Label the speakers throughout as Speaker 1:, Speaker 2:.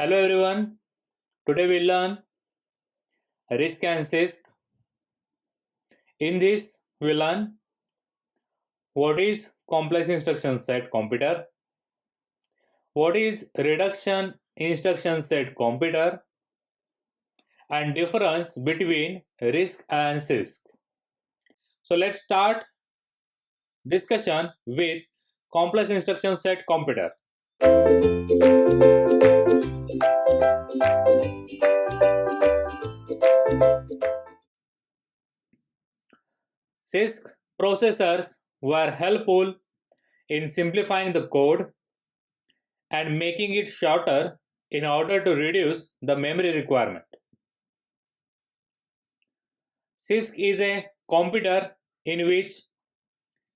Speaker 1: Hello everyone. Today we learn RISC and CISC. In this we learn what is complex instruction set computer, what is reduction instruction set computer, and difference between RISC and CISC. So let's start discussion with complex instruction set computer. CISC processors were helpful in simplifying the code and making it shorter in order to reduce the memory requirement. CISC is a computer in which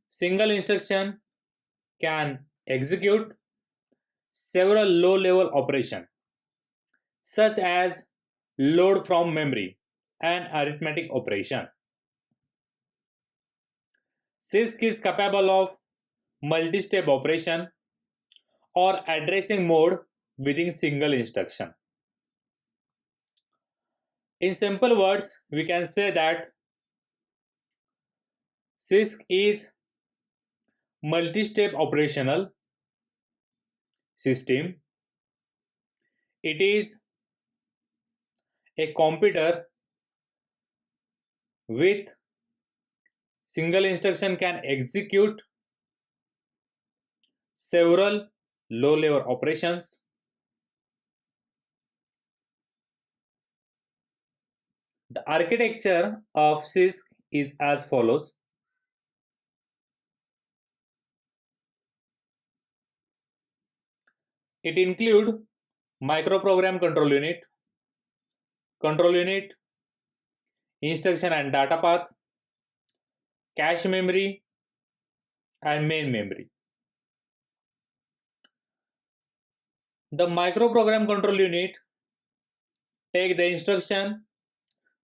Speaker 1: single instruction can execute several low-level operations such as load from memory and arithmetic operation. CISC is capable of multi-step operation or addressing mode within single instruction. In simple words, we can say that CISC is multi-step operational system. It is a computer with single instruction can execute several low-level operations. The architecture of CISC is as follows. It includes microprogram control unit, instruction and data path, cache memory, and main memory. The microprogram control unit take the instruction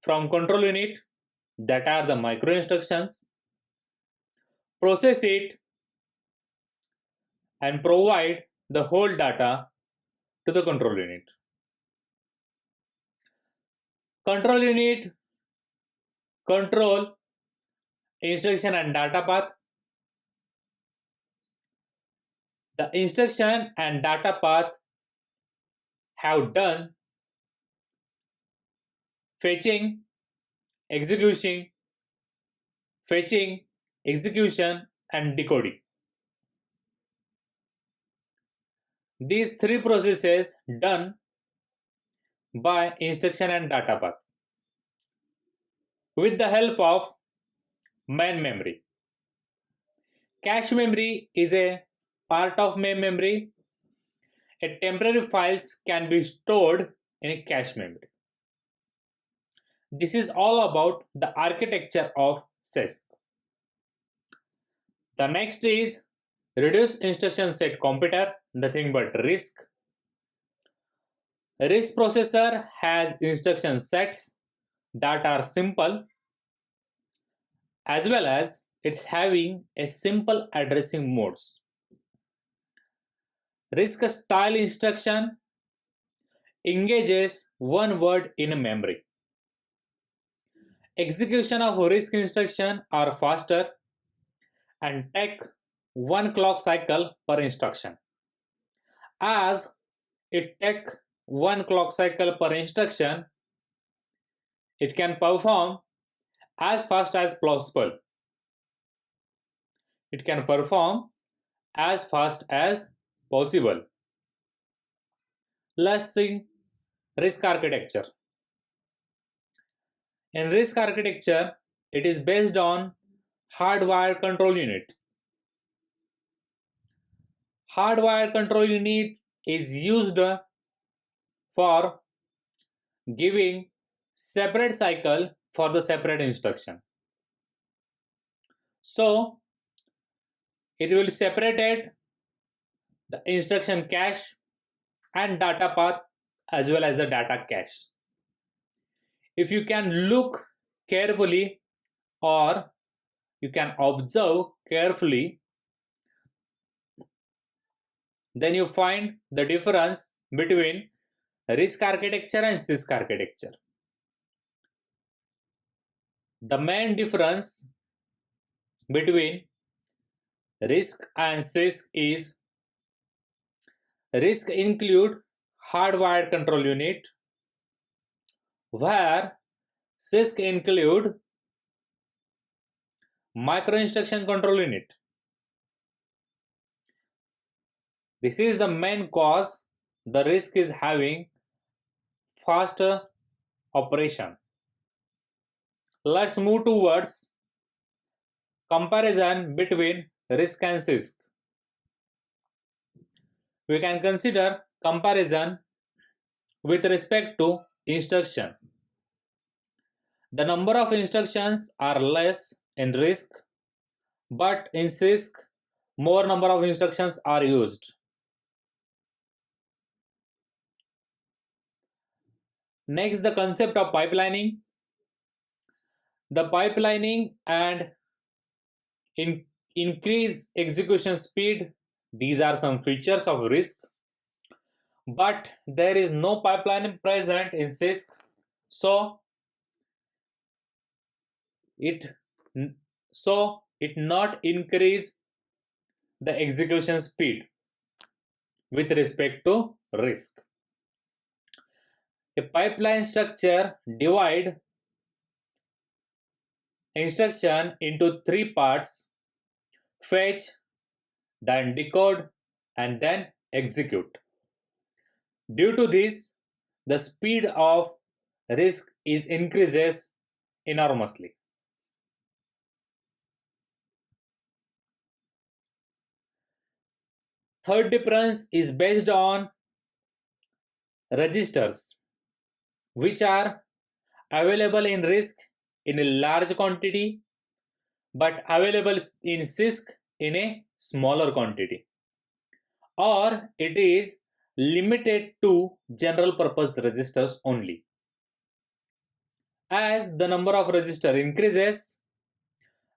Speaker 1: from control unit, that are the micro instructions, process it and provide the whole data to the control unit. Control unit control instruction and data path. The instruction and data path have done fetching, execution, and decoding. These three processes done by instruction and data path with the help of main memory. Cache memory is a part of main memory. A temporary files can be stored in a cache memory. This is all about the architecture of CISC. The next is reduced instruction set computer, nothing but RISC. RISC processor has instruction sets that are simple, as well as it's having a simple addressing modes. RISC style instruction engages one word in a memory. Execution of RISC instruction are faster and take one clock cycle per instruction. As it takes one clock cycle per instruction, it can perform as fast as possible. It can perform as fast as possible. Let's see RISC architecture. In RISC architecture, it is based on hardwired control unit. Hardwired control unit is used for giving separate cycle for the separate instruction. So it will separate the instruction cache and data path as well as the data cache. If you can look carefully or you can observe carefully, then you find the difference between RISC architecture and CISC architecture. The main difference between RISC and CISC is RISC include hardwired control unit, where CISC include micro instruction control unit. This is the main cause the RISC is having faster operation. Let's move towards comparison between RISC and CISC. We can consider comparison with respect to instruction. The number of instructions are less in RISC, but in CISC, more number of instructions are used. Next, the concept of pipelining. The pipelining and increase execution speed. These are some features of RISC, but there is no pipelining present in CISC, so it not increase the execution speed with respect to RISC. A pipeline structure divide instruction into three parts: fetch, then decode, and then execute. Due to this, the speed of RISC is increases enormously. Third difference is based on registers, which are available in RISC in a large quantity but available in CISC in a smaller quantity, or it is limited to general purpose registers only. As the number of register increases,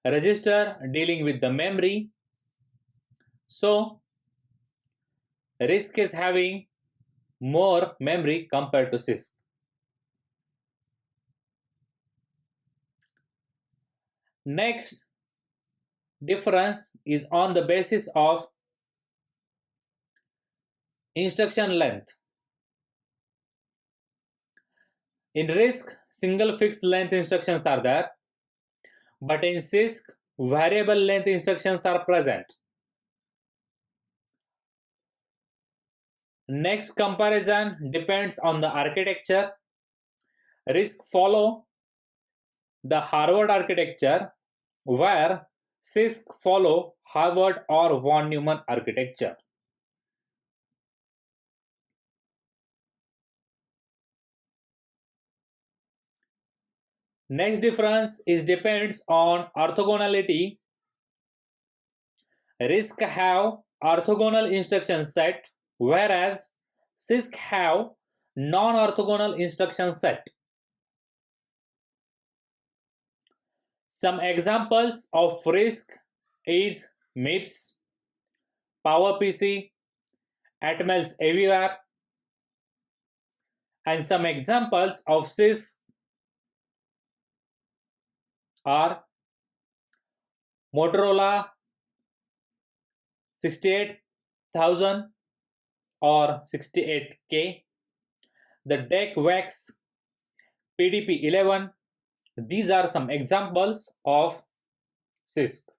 Speaker 1: register dealing with the memory, so RISC is having more memory compared to CISC. Next difference is on the basis of instruction length. In RISC, single fixed length instructions are there, but in CISC, variable length instructions are present. Next comparison depends on the architecture. RISC follow the Harvard architecture, where CISC follow Harvard or von Neumann architecture. Next difference is depends on orthogonality. RISC have orthogonal instruction set, whereas CISC have non-orthogonal instruction set. Some examples of RISC is MIPS, PowerPC, Atmel Everywhere, and some examples of CISC are Motorola 68,000 or 68K, the DEC VEX PDP-11. These are some examples of CISC.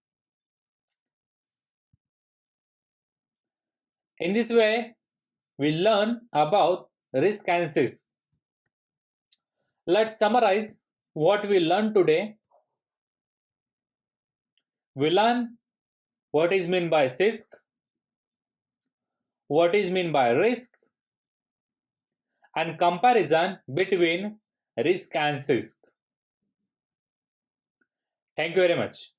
Speaker 1: In this way, we learn about RISC and CISC. Let's summarize what we learned today. We learn what is meant by CISC, what is meant by RISC, and comparison between RISC and CISC. Thank you very much.